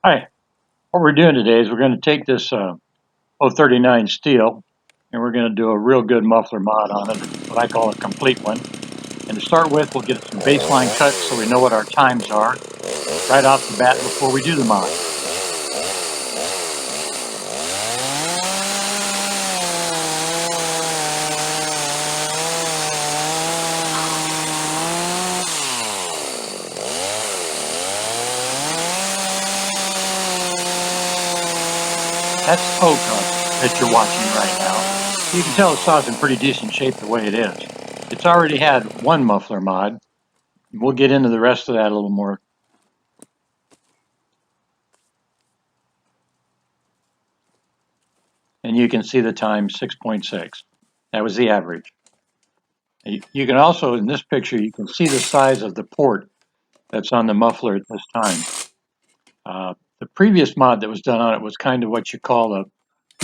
Hi, what we're doing today is we're going to take this 039 Stihl and we're going to do a real good muffler mod on it, what I call a complete one. And to start with, we'll get some baseline cuts so we know what our times are right off the bat before we do the mod. That's O cut that you're watching right now. You can tell the saw's in pretty decent shape the way it is. It's already had one muffler mod. We'll get into the rest of that a little more. And you can see the time 6.6. That was the average. You can also, in this picture, you can see the size of the port that's on the muffler at this time. The previous mod that was done on it was kind of what you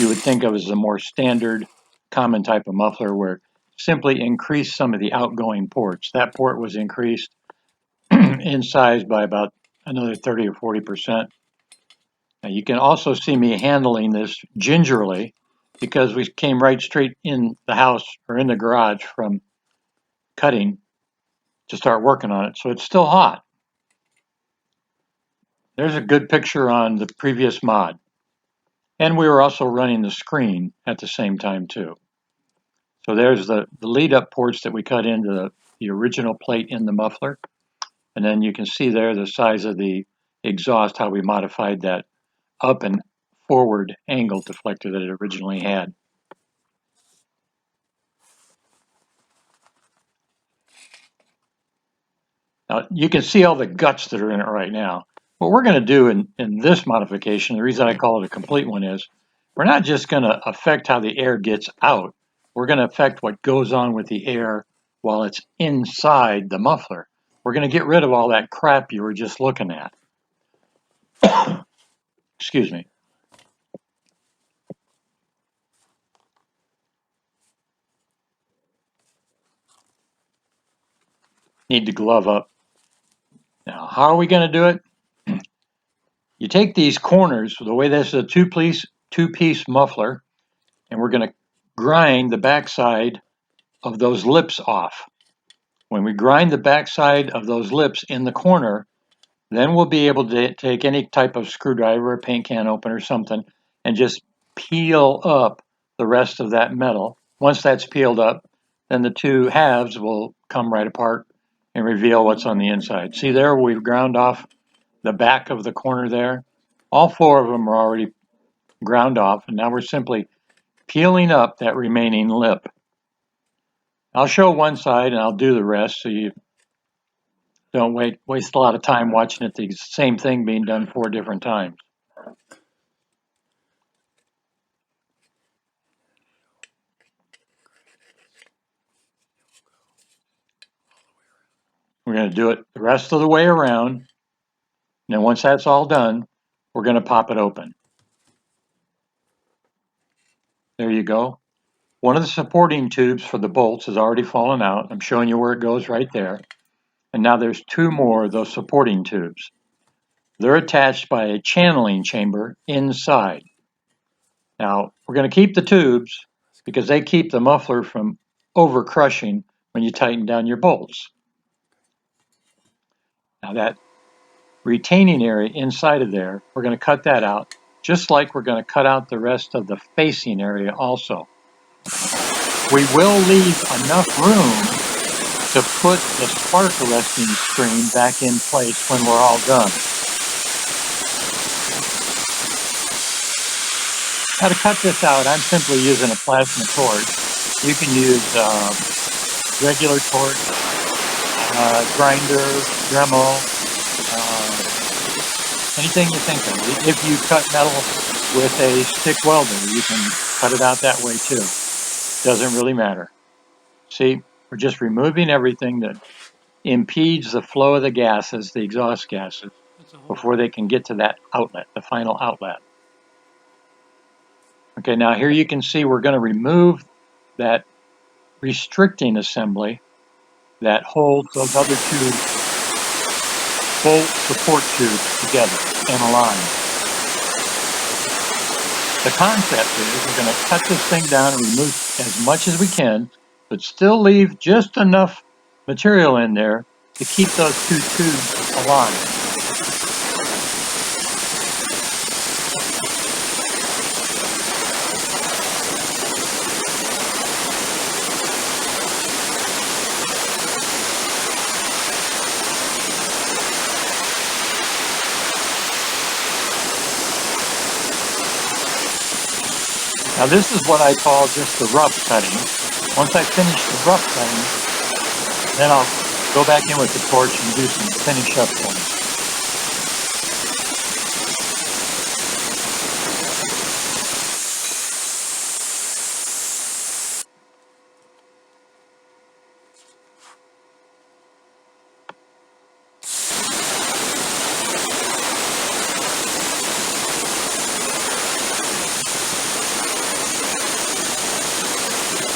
would think of as a more standard, common type of muffler where simply increased some of the outgoing ports. That port was increased in size by about another 30 or 40%. Now you can also see me handling this gingerly because we came right straight in the house or in the garage from cutting to start working on it. So it's still hot. There's a good picture on the previous mod. And we were also running the screen at the same time too. So there's the lead up ports that we cut into the original plate in the muffler. And then you can see there the size of the exhaust, how we modified that up and forward angle deflector that it originally had. Now you can see all the guts that are in it right now. What we're going to do in this modification, the reason I call it a complete one is, we're not just going to affect how the air gets out, we're going to affect what goes on with the air while it's inside the muffler. We're going to get rid of all that crap you were just looking at. Excuse me. Need to glove up. Now, how are we going to do it? You take these corners, the way this is a two-piece muffler, and we're going to grind the backside of those lips off. When we grind the backside of those lips in the corner, then we'll be able to take any type of screwdriver, a paint can opener, or something, and just peel up the rest of that metal. Once that's peeled up, then the two halves will come right apart and reveal what's on the inside. See there, we've ground off the back of the corner there. All four of them are already ground off, and now we're simply peeling up that remaining lip. I'll show one side and I'll do the rest so you don't waste a lot of time watching it, the same thing being done 4 different times. We're going to do it the rest of the way around. And then once that's all done, we're going to pop it open. There you go. One of the supporting tubes for the bolts has already fallen out. I'm showing you where it goes right there. And now there's 2 more of those supporting tubes. They're attached by a channeling chamber inside. Now, we're going to keep the tubes because they keep the muffler from over crushing when you tighten down your bolts. Now that retaining area inside of there, we're going to cut that out, just like we're going to cut out the rest of the facing area also. We will leave enough room to put the spark arresting screen back in place when we're all done. Now to cut this out, I'm simply using a plasma torch. You can use regular torch, grinder, Dremel, anything you think of. If you cut metal with a stick welder, you can cut it out that way too. Doesn't really matter. See, we're just removing everything that impedes the flow of the gases, the exhaust gases, before they can get to that outlet, the final outlet. Okay, now here you can see we're going to remove that restricting assembly that holds those other 2 bolt support tubes together in a line. The concept is we're going to cut this thing down and remove as much as we can, but still leave just enough material in there to keep those two tubes aligned. Now this is what I call just the rough cutting. Once I finish the rough cutting, then I'll go back in with the torch and do some finish up points.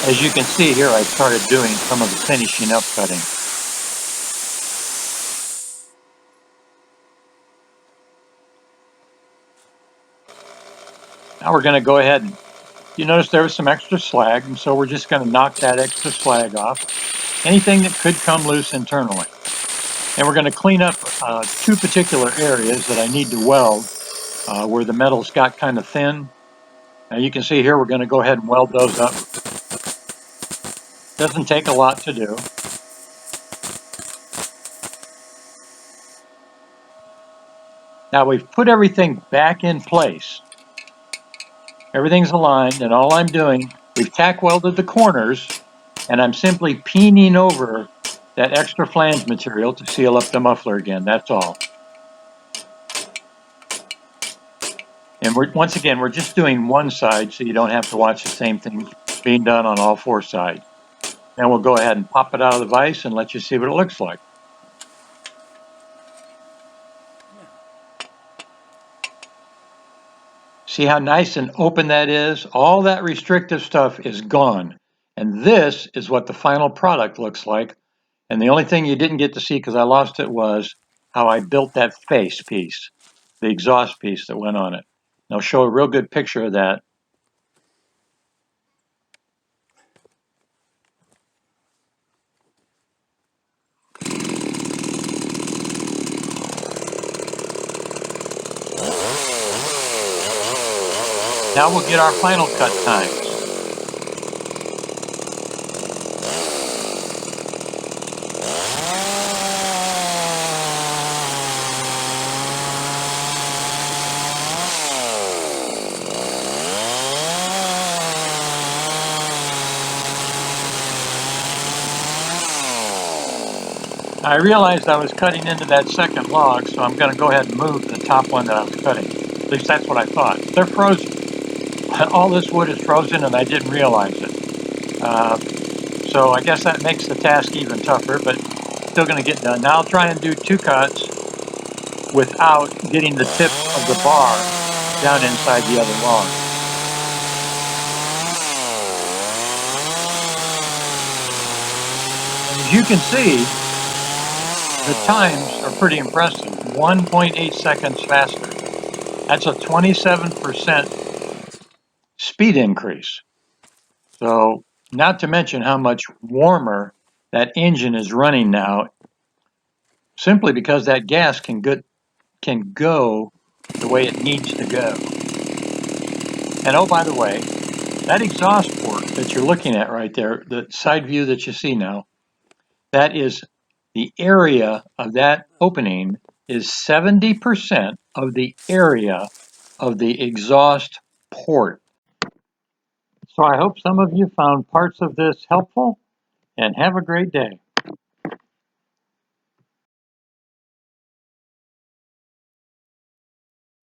As you can see here, I started doing some of the finishing up cutting. Now we're going to go ahead and you notice there was some extra slag, and so we're just going to knock that extra slag off. Anything that could come loose internally. And we're going to clean up two particular areas that I need to weld where the metal's got kind of thin. Now you can see here we're going to go ahead and weld those up. Doesn't take a lot to do. Now we've put everything back in place. Everything's aligned, and all I'm doing, we've tack welded the corners, and I'm simply peening over that extra flange material to seal up the muffler again, that's all. And once again, we're just doing one side so you don't have to watch the same thing being done on all four sides. Then we'll go ahead and pop it out of the vise and let you see what it looks like. See how nice and open that is? All that restrictive stuff is gone. And this is what the final product looks like. And the only thing you didn't get to see because I lost it was how I built that face piece, the exhaust piece that went on it. And I'll show a real good picture of that. Now we'll get our final cut times. I realized I was cutting into that second log, so I'm going to go ahead and move the top one that I was cutting. At least that's what I thought. They're frozen. All this wood is frozen and I didn't realize it. So I guess that makes the task even tougher, but still going to get done. Now I'll try and do two cuts without getting the tip of the bar down inside the other log. As you can see, the times are pretty impressive. 1.8 seconds faster. That's a 27% speed increase. So, not to mention how much warmer that engine is running now, simply because that gas can go the way it needs to go. And oh, by the way, that exhaust port that you're looking at right there, the side view that you see now, that is the area of that opening is 70% of the area of the exhaust port. So I hope some of you found parts of this helpful, and have a great day.